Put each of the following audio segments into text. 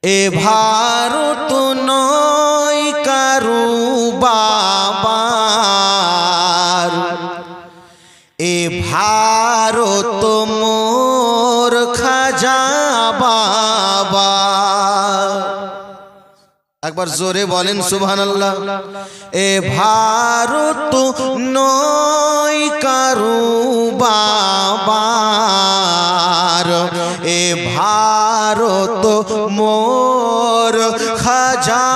এ ভারত নয় কারু বাবার, এ ভারত মোর খাজা বাবা। একবার জোরে বলেন সুবহানাল্লাহ। এ ভারত নয় কারু বাবার, এ ভারত মোর খাজা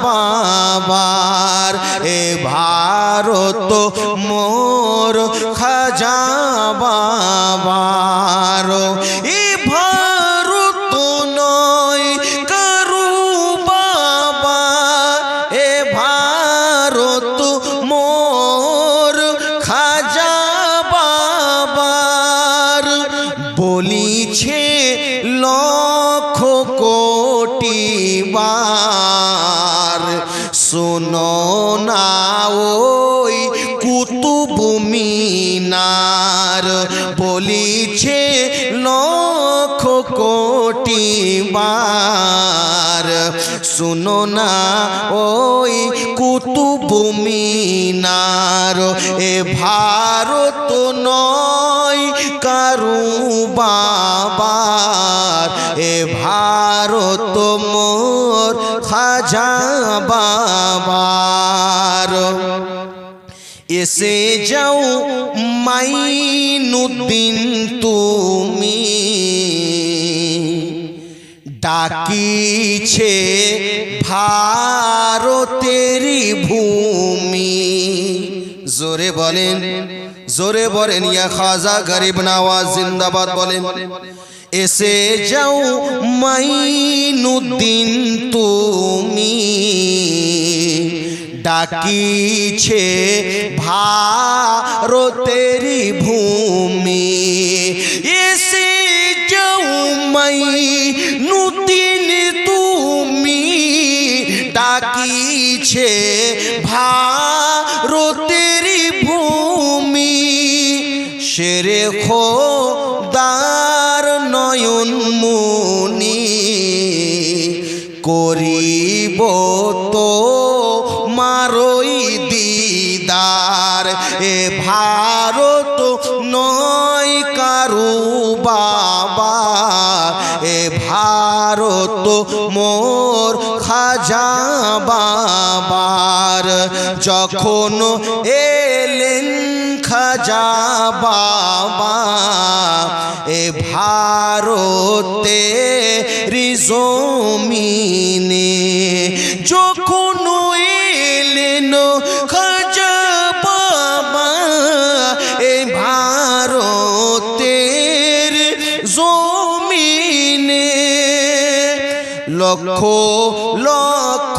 বাবার, এ ভারত মোর খাজা বাবার। এ ভারত নয় কারু বাবা, এ ভারত মোর খাজা বাবার। বলিছে লক্ষ কোটি বার, শোনো না ওই কুতুব মিনার। বলিছে লক্ষ কোটি বার, শোনো না ওই কুতুব মিনার। এ ভারত নয় কারু বাবার, এ ভারত মোর খাজা বাবার। এসে যাও মাইনুদ্দিন তুমি, ডাকিছে ভারতেরি ভূমি। জোরে বলেন, জোরে বলেন, ইয়া খাজা গরিব নওয়াজ জিন্দাবাদ বলেন। এসে যাও মাইনুদ্দিন তুমি, ডাকিছে ভারতেরি ভূমি। এসে যাও মাইনুদ্দিন তুমি, ডাকিছে ভারতেরি ভূমি। শেরে খোদার নয়ন মুনি, করিব তো মারই দিদার। এ ভারত নয় কারু বাবা, এ ভারত মোর খাজা বাবার। যখন এলেন খাজা বাবা, এ ভারতে জমিনে। যখন এলেন খাজা বাবা, এ ভারতের জমিনে। লক্ষ লক্ষ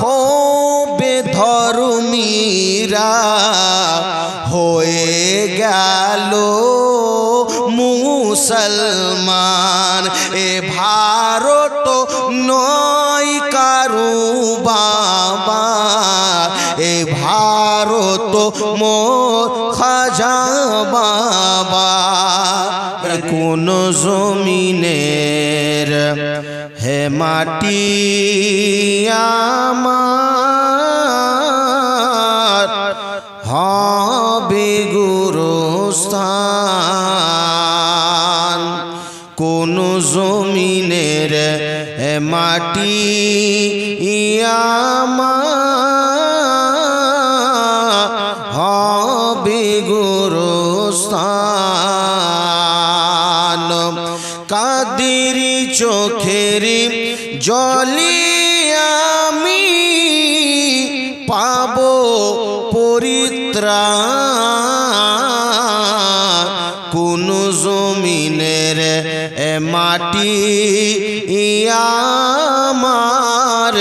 বেধর্মীরা হয়ে গেল মুসলমান। এ ভারত নয় কারু বাবা, এ ভারত মোর খাজা বাবা। কোন জমিনের হে মাটি আমার, হবে গুরুস্থান। কোন জমিনের মাটি আমার, হবে গুরুস্থান। কাদেরি চোখেরি জলি আমি পাবো পরিত্রাণ। কোন জমিনের মাটি আমার,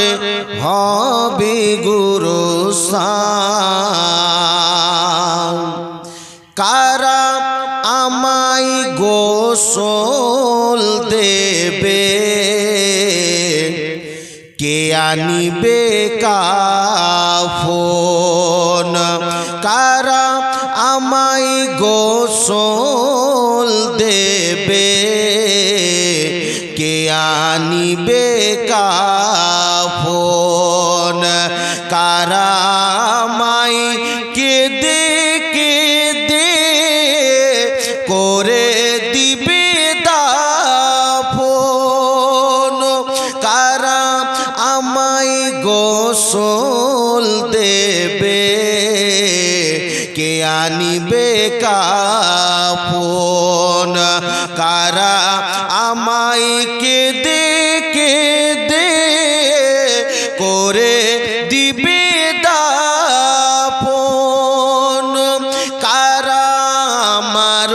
হবে গুরুস্থান। কারা আমায় গোসল দেবে, কে আনিবে কাফন। কারা আমায় গোসল দেবে, কে আনিবে কাফন কারা আমায় কেঁদে কেঁদে করে দিবে দাফন কারা আমায় গোসল দেবে কে আনিবে কাফন কারা আমায় কেঁদে কেঁদে করে দিবে দাফন কারা আমার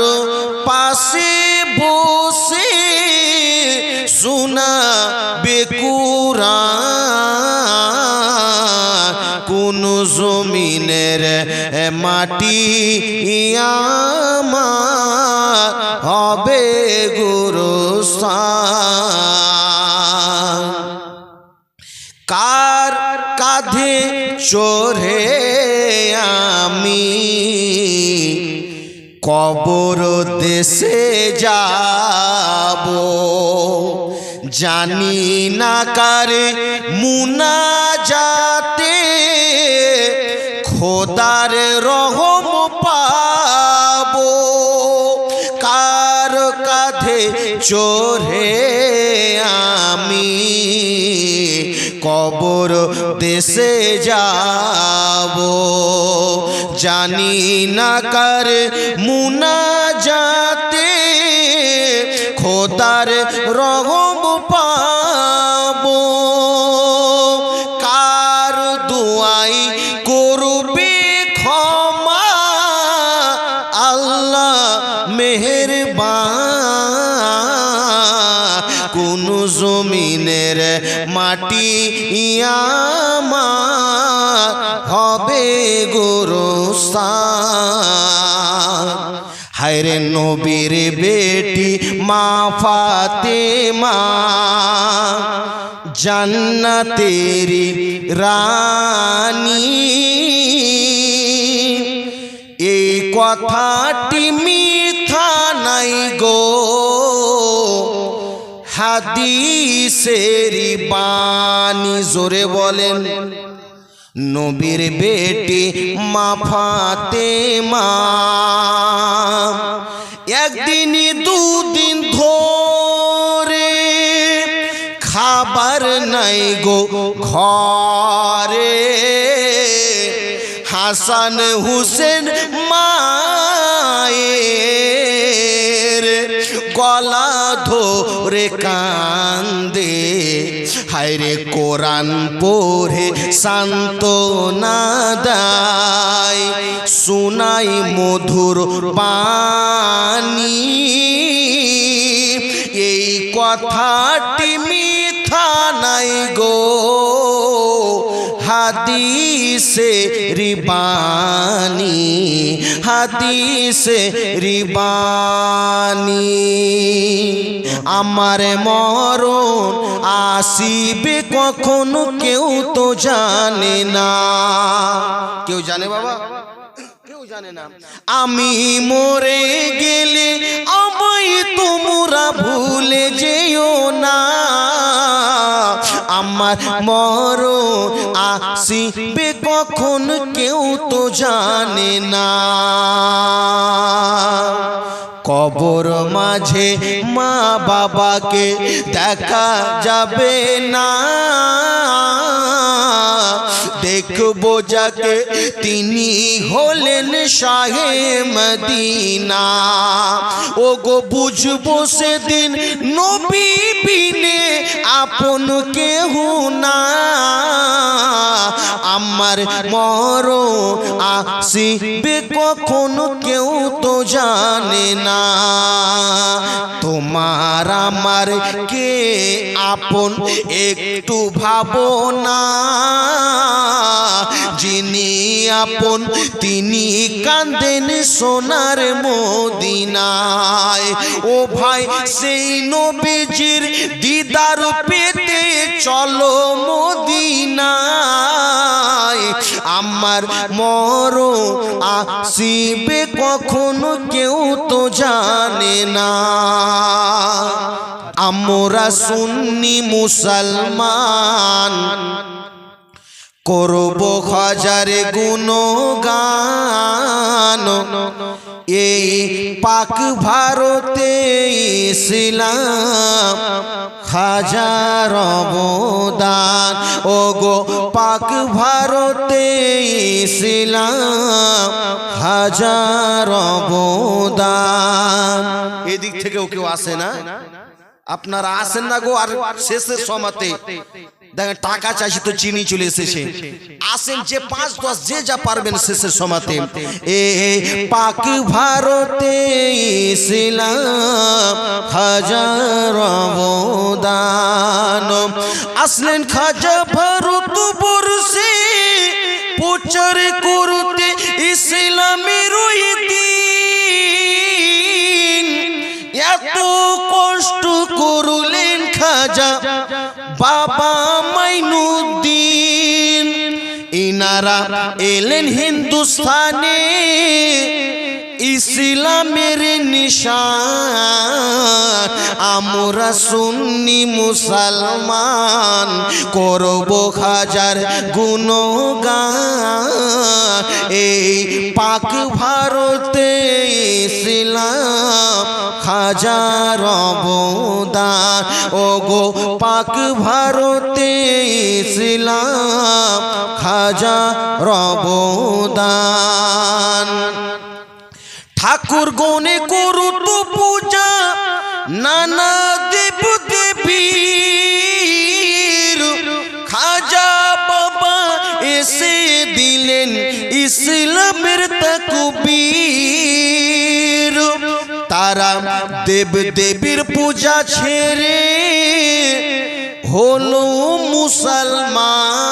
পাশে বসে শোনাবে কুরআন কোন জমিনের মাটি আমার হবে গোরস্থান কার কাঁধে চড়ে আমি কবর দেশে যাব জানি না কার মুনাজাতে খোদার রহম পাবো কার কাঁধে চড়ে আমি কবর দেশে যাব জানি না কার মুনাজাতে খোদার রহম পাবো কার দুআই করবে ক্ষমা আল্লাহ মেহেরবান কোন জমিনের মাটি আমার হবে গোরস্থান হায়রে নবীর বেটি মা ফাতেমা জান্নাতেরি রানী এই কথাটি মিথ্যা নাই গো হাদিসেরি বাণী জোরে বলেন নবীর বেটি মা ফাতেমা একদিন দুদিন ধরে খাবার নাই গো ঘরে হাসান হুসেন মায়ের গলা ধরে কান্দে হায়রে কোরআন পড়ে সান্ত্বনা দেয় শোনাই মধুর বাণী এই কথাটি মিথ্যা নাই গো হাদিসে রিবানি হাদিসে রিবানি আমার মরণ আসিবে কখনো কেউ তো জানে না কেউ জানে বাবা কেউ জানে না আমি মরে গেলে আমায় তোমরা ভুলে যেও না আমার মরণ আসিবে কখন কেউ তো জানে না কবর মাঝে মা বাবাকে দেখা যাবে না দেখবো যাকে তিনি হলেন শাহে মদিনা ও গো বুঝবো সেদিন নবী বিনে আপন কেহ না আমার মরণ আসিবে কখন কেউ তো জানে না তোমার আমার কে আপন একটু ভাবো না যিনি আপন তিনি কাঁদেন সোনার মদিনায় ও ভাই সেই নবীজির দিদার পেতে চলো মদিনায় আমার মরণ আসিবে কখনো কেউ তো জানে না। আমরা সুন্নি মুসলমান করব হাজার গুণগান, এই পাক ভারতে ইসলাম হাজার অবদান। ও গো পাক ভারতে ইসলাম হাজার অবদান। এদিক থেকেও কেউ আসে না, আপনারা আসেন না গো। আর শেষের সমাতে দেখেন টাকা চাইছি তো চিনি চলে এসেছে। আসেন যে 5-10 যে যা পারবেন শেষের সমাতে। এ পাক ভারতে ইসলাম হাজার অবদান। আসলেন খাজা ভারত বর্ষে প্রচার করতে ইসলামের দ্বীন। এত কষ্ট করলেন খাজা বাবা মাইনুদ্দিন। ইনারা এলেন হিন্দুস্তানে ইসলামের নিশান। আমরা সুন্নি মুসলমান করব হাজার গুণগান, এই পাক ভারতে ইসলাম হাজার অবদান। ও গো পাক ভারতে ইসলাম হাজার অবদান। ঠাকুর গণে করত পূজা নানা দেব দেবীর, খাজা বাবা এসে দিলেন ইসলামের তাকবীর। তারা দেব দেবীর পূজা ছেড়ে হলো মুসলমান।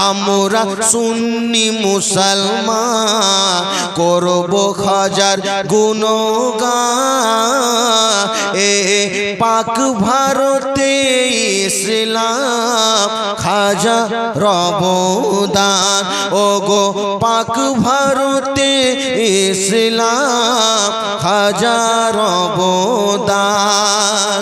আমরা সুন্নি মুসলমান করব হাজার গুণগান, এ পাক ভারতে ইসলাম হাজার অবদান। ও গো পাক ভারতে ইসলাম হাজার অবদান।